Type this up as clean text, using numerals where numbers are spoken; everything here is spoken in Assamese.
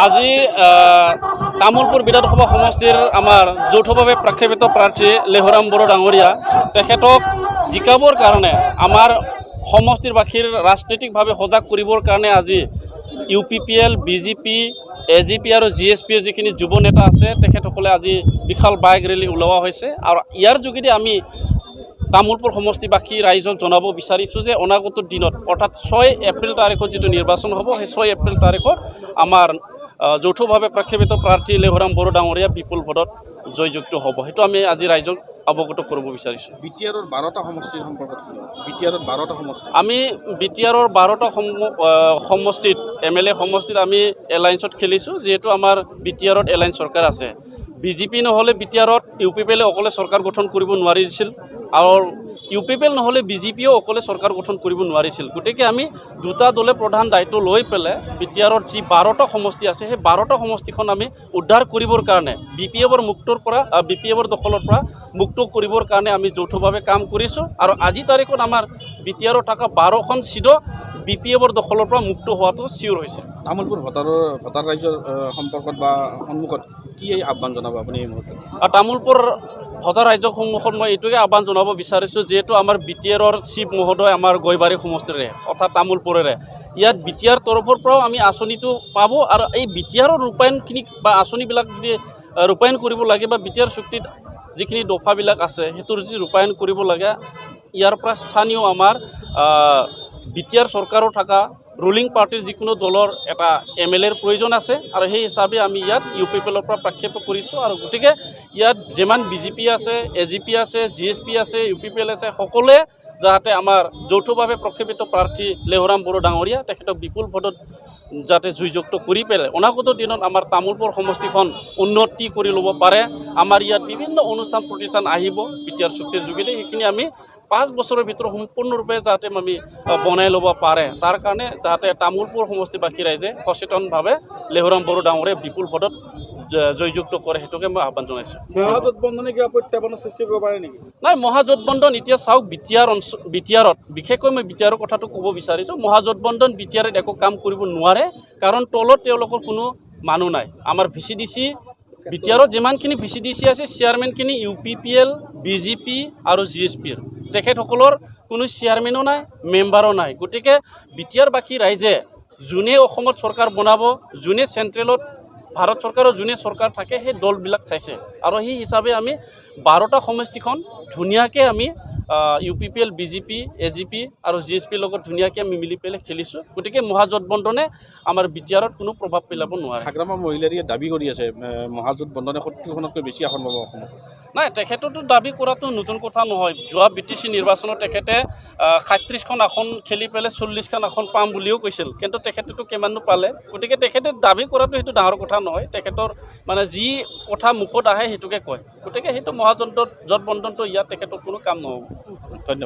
আজি তামোলপুৰ বিধানসভা সমষ্টিৰ আমাৰ যৌথভাৱে প্ৰক্ষেপিত প্ৰাৰ্থী লেহৰাম বড়ো ডাঙৰীয়া তেখেতক জিকাবৰ কাৰণে আমাৰ সমষ্টিৰ বাসীৰ ৰাজনৈতিকভাৱে সজাগ কৰিবৰ কাৰণে আজি UPPL, BJP, AGP আৰু GSPৰ যিখিনি যুৱ নেতা আছে তেখেতসকলে আজি বিশাল বাইক ৰেলী ওলোৱা হৈছে আৰু ইয়াৰ যোগেদি আমি তামোলপুৰ সমষ্টিবাসী ৰাইজক জনাব বিচাৰিছোঁ যে অনাগত দিনত অৰ্থাৎ 6 এপ্ৰিল তাৰিখত যিটো নিৰ্বাচন হ'ব সেই 6 এপ্ৰিল তাৰিখত আমাৰ যৌথভাৱে প্ৰক্ষেপিত প্ৰাৰ্থী লেহৰাম বড়ো ডাঙৰীয়া বিপুল ভোটত জয়যুক্ত হ'ব। সেইটো আমি আজি ৰাইজক অৱগত কৰিব বিচাৰিছোঁ। বিটিআৰৰ 12টা সমষ্টিৰ সম্পৰ্কত বিটিআৰৰ 12টা সমষ্টি আমি বিটিআৰৰ 12টা সমষ্টিত MLA সমষ্টিত আমি এলায়েন্সত খেলিছোঁ, যিহেতু আমাৰ বিটিআৰত এলায়েন্স চৰকাৰ আছে। BJP নহ'লে বিটিআৰত UPPL অকলে চৰকাৰ গঠন কৰিব নোৱাৰিছিল আৰু UPPL নহ'লে BJPও অকলে চৰকাৰ গঠন কৰিব নোৱাৰিছিল। গতিকে আমি দুটা দলে প্ৰধান দায়িত্ব লৈ পেলাই বিটিআৰত যি 12টা সমষ্টি আছে সেই 12টা সমষ্টিখন আমি উদ্ধাৰ কৰিবৰ কাৰণে BPFৰ দখলৰ পৰা মুক্ত কৰিবৰ কাৰণে আমি যৌথভাৱে কাম কৰিছোঁ আৰু আজি তাৰিখত আমাৰ বিটিআৰত থকা 12খন চিট BPFৰ দখলৰ পৰা মুক্ত হোৱাটো চিয়ৰ হৈছে। তামোলপুৰ ভোটাৰ ৰাইজৰ সম্পৰ্কত বা সন্মুখত কি আহ্বান জনাব আপুনি এই মুহূৰ্তত? তামোলপুৰ ভোটাৰ ৰাইজৰ সন্মুখত মই এইটোকে আহ্বান জনাব বিচাৰিছোঁ, যিহেতু আমাৰ বিটিআৰৰ চিফ মহোদয় আমাৰ গৈবাৰী সমষ্টিৰে অৰ্থাৎ তামোলপুৰৰে, ইয়াত বিটিআৰ তৰফৰ পৰাও আমি আঁচনিটো পাব আৰু এই বিটিআৰৰ ৰূপায়ণখিনি বা আঁচনিবিলাক যদি ৰূপায়ণ কৰিব লাগে বা বিটিআৰ চুক্তিত যিখিনি দফাবিলাক আছে সেইটোৰ যদি ৰূপায়ণ কৰিব লাগে ইয়াৰ পৰা স্থানীয় আমাৰ বিটিআৰ চৰকাৰৰ থকা ৰুলিং পাৰ্টিৰ যিকোনো দলৰ এটা MLAৰ প্ৰয়োজন আছে আৰু সেই হিচাপে আমি ইয়াত UPPLৰ পৰা প্ৰক্ষেপ কৰিছোঁ আৰু গতিকে ইয়াত যিমান BJP আছে, AGP আছে, GSP আছে, UPPL আছে, সকলোৱে যাতে আমাৰ যৌথভাৱে প্ৰক্ষেপিত প্ৰাৰ্থী লেহৰাম বড়ো ডাঙৰীয়া তেখেতক বিপুল ভোটত যাতে জয়যুক্ত কৰি পেলাই অনাগত দিনত আমাৰ তামোলপুৰ সমষ্টিখন উন্নতি কৰি ল'ব পাৰে। আমাৰ ইয়াত বিভিন্ন অনুষ্ঠান প্ৰতিষ্ঠান আহিব বিটিআৰ চুক্তিৰ যোগেদি, সেইখিনি আমি 5 বছৰৰ ভিতৰত সম্পূৰ্ণৰূপে যাতে আমি বনাই ল'ব পাৰে, তাৰ কাৰণে যাতে তামোলপুৰ সমষ্টিবাসী ৰাইজে সচেতনভাৱে লেহৰাম বড়ো ডাঙৰীয়া বিপুল ভোটত জয়যুক্ত কৰে, সেইটোকে মই আহ্বান জনাইছোঁ। মহাজোটবন্ধনে কিবা প্ৰত্যাহ্বানৰ সৃষ্টি কৰিব পাৰে নেকি? নাই, মহাজোটবন্ধন এতিয়া চাওক বিটিআৰত বিশেষকৈ মই বিটিআৰৰ কথাটো ক'ব বিচাৰিছোঁ। মহাজোটবন্ধন বিটিআৰত একো কাম কৰিব নোৱাৰে, কাৰণ তলত তেওঁলোকৰ কোনো মানুহ নাই। আমাৰ VCDC বিটিআৰত যিমানখিনি VCDC আছে চেয়াৰমেনখিনি UPPL, BJP আৰু GSPৰ, তেখেতসকলৰ কোনো চেয়াৰমেনো নাই, মেম্বাৰো নাই। গতিকে বিটিআৰবাসী ৰাইজে যোনে অসমত চৰকাৰ বনাব, যোনে চেণ্ট্ৰেলত ভাৰত চৰকাৰৰ যোনে চৰকাৰ থাকে সেই দলবিলাক চাইছে আৰু সেই হিচাপে আমি 12টা সমষ্টিখন ধুনীয়াকৈ আমি UPPL, BJP, AGP আৰু GSPৰ লগত ধুনীয়াকৈ আমি মিলি পেলাই খেলিছোঁ। গতিকে মহাজোটবন্ধনে আমাৰ বিটিআৰত কোনো প্ৰভাৱ পেলাব নোৱাৰে। হাগ্ৰামা মহিলাৰীয়ে দাবী কৰি আছে মহাজোটবন্ধনে 70খনতকৈ বেছি আসন পাব অসমত। নাই, তেখেততো দাবী কৰাটো নতুন কথা নহয়। যোৱা BTC নিৰ্বাচনত তেখেতে 37খন আসন খেলি পেলাই 40খন আসন পাম বুলিও কৈছিল, কিন্তু তেখেতেতো কিমাননো পালে। গতিকে তেখেতে দাবী কৰাটো সেইটো ডাঙৰ কথা নহয়, তেখেতৰ মানে যি কথা মুখত আহে সেইটোকে কয়। গতিকে সেইটো মহাজোটবন্ধনটো ইয়াত তেখেতৰ কোনো কাম নহ'ব। ধন্যবাদ।